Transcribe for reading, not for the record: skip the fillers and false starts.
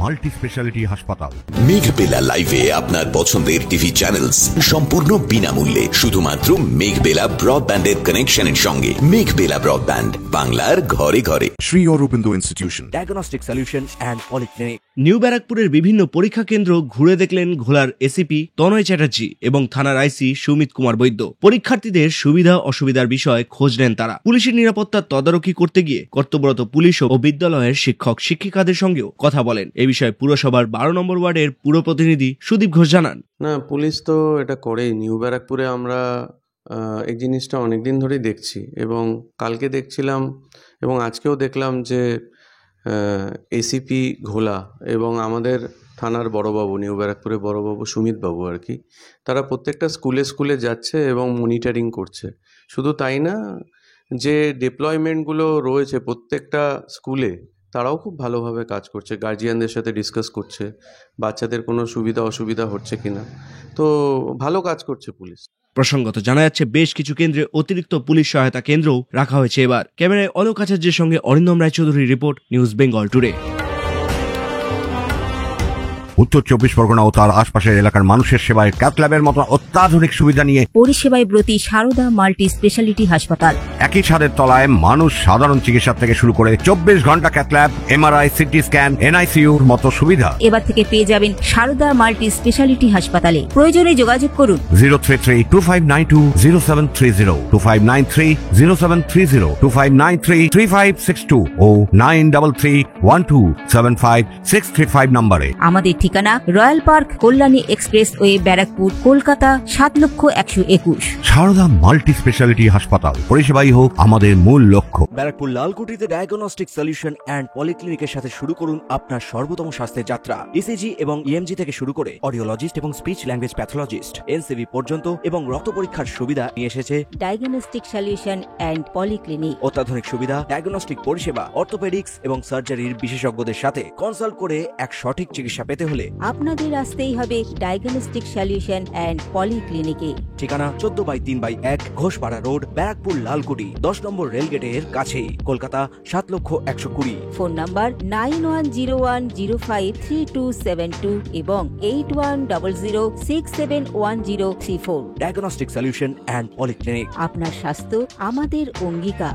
Multi speciality হাসপাতাল। মেঘবেলা লাইভে আপনার পছন্দের টিভি চ্যানেলস সম্পূর্ণ বিনামূল্যে, শুধুমাত্র মেঘবেলা ব্রডব্যান্ডের কানেকশনের সঙ্গে। মেঘবেলা ব্রডব্যান্ড, বাংলার ঘরে ঘরে। Sri Aurobindo Institution, diagnostic solution and polyclinic. New ব্যারাকপুরের বিভিন্ন পরীক্ষা কেন্দ্র ঘুরে দেখলেন ঘোলার এসিপি তনয় চ্যাটার্জি এবং থানার আইসি সুমিত কুমার বৈদ্য। পরীক্ষার্থীদের সুবিধা অসুবিধার বিষয়ে খোঁজ নেন তারা। পুলিশের নিরাপত্তার তদারকি করতে গিয়ে কর্তব্যরত পুলিশ ও বিদ্যালয়ের শিক্ষক শিক্ষিকাদের সঙ্গেও কথা বলেন। এ বিষয়ে পুরসভার 12 নম্বর ওয়ার্ডের পুর প্রতিনিধি সুদীপ ঘোষ জানান, না, পুলিশ তো এটা করেই। নিউ ব্যারাকপুরে আমরা এই জিনিসটা অনেকদিন ধরেই দেখছি এবং কালকে দেখছিলাম এবং আজকেও দেখলাম যে এসিপি ঘোলা এবং আমাদের থানার বড়বাবু, নিউ ব্যারাকপুরে বড়বাবু সুমিত বাবু আর কি, তারা প্রত্যেকটা স্কুলে স্কুলে যাচ্ছে এবং মনিটরিং করছে। শুধু তাই না, যে ডিপ্লয়মেন্টগুলো রয়েছে প্রত্যেকটা স্কুলে, তারাও খুব ভালোভাবে কাজ করছে, গার্জিয়ানদের সাথে ডিসকাস করছে বাচ্চাদের কোনো সুবিধা অসুবিধা হচ্ছে কিনা। তো ভালো কাজ করছে পুলিশ। প্রসঙ্গত জানা যাচ্ছে বেশ কিছু কেন্দ্রে অতিরিক্ত পুলিশ সহায়তা কেন্দ্রও রাখা হয়েছে এবার। ক্যামেরায় অলোক আচার্যের সঙ্গে অরিন্দম রায়চৌধুরীর রিপোর্ট, নিউজ বেঙ্গল টুডে। উত্তর 24 পরগনা ও তার আশপাশের এলাকার মানুষের সেবায় ক্যাথ ল্যাবের মতো অত্যাধুনিক সুবিধা নিয়ে পরিষেবায় ব্রতী সারদা মাল্টি স্পেশালিটি হাসপাতাল। একই ছাদের তলায় মানুষ সাধারণ চিকিৎসা থেকে শুরু করে 24 ঘন্টা cath lab, MRI, CT scan, এনআইসিইউর মতো সুবিধা এবার থেকে পেয়ে যাবেন সারদা মাল্টি স্পেশালিটি হাসপাতালে। প্রয়োজনে যোগাযোগ করুন 033-2592-0730, 2593-0730, 2593-3562 ও 9331275635 নম্বরে। আমাদের ঠিকানা royal park, Kalyani expressway, Barrackpore, Kolkata ৭,১২১। সারদা মাল্টি স্পেশালিটি হাসপাতাল, পরিষেবাই হোক আমাদের মূল লক্ষ্য। ব্যারাকপুর লালকুটিতে ডায়াগনস্টিক সলিউশন অ্যান্ড পলিক্লিনিকের সাথে শুরু করুন আপনার সর্বোত্তম স্বাস্থ্যের যাত্রা। ইসিজি এবং ইএমজি থেকে শুরু করে অডিওলজিস্ট এবং স্পিচ ল্যাঙ্গুয়েজ প্যাথোলজিস্ট, এনসিবি পর্যন্ত এবং রক্ত পরীক্ষার সুবিধা নিয়ে এসেছে ডায়াগনস্টিক সলিউশন অ্যান্ড পলিক্লিনিক। অত্যাধুনিক সুবিধা, ডায়াগনস্টিক পরিষেবা, অর্থোপেডিক্স এবং সার্জারির বিশেষজ্ঞদের সাথে কনসাল্ট করে এক সঠিক চিকিৎসা পেতে হলে আপনাদের আসতেই হবে ডায়াগনস্টিক সলিউশন অ্যান্ড পলিক্লিনিকে। ঠিকানা 14/3/1 ঘোষপাড়া রোড, ব্যারাকপুর লালকুটি, 10 নম্বর রেলগেটের কাছেই, কলকাতা 7,120,020। ফোন নাম্বার 9101053272 এবং 8100671034। Diagnostic solution and polyclinic. আপনার স্বাস্থ্য আমাদের অঙ্গীকার।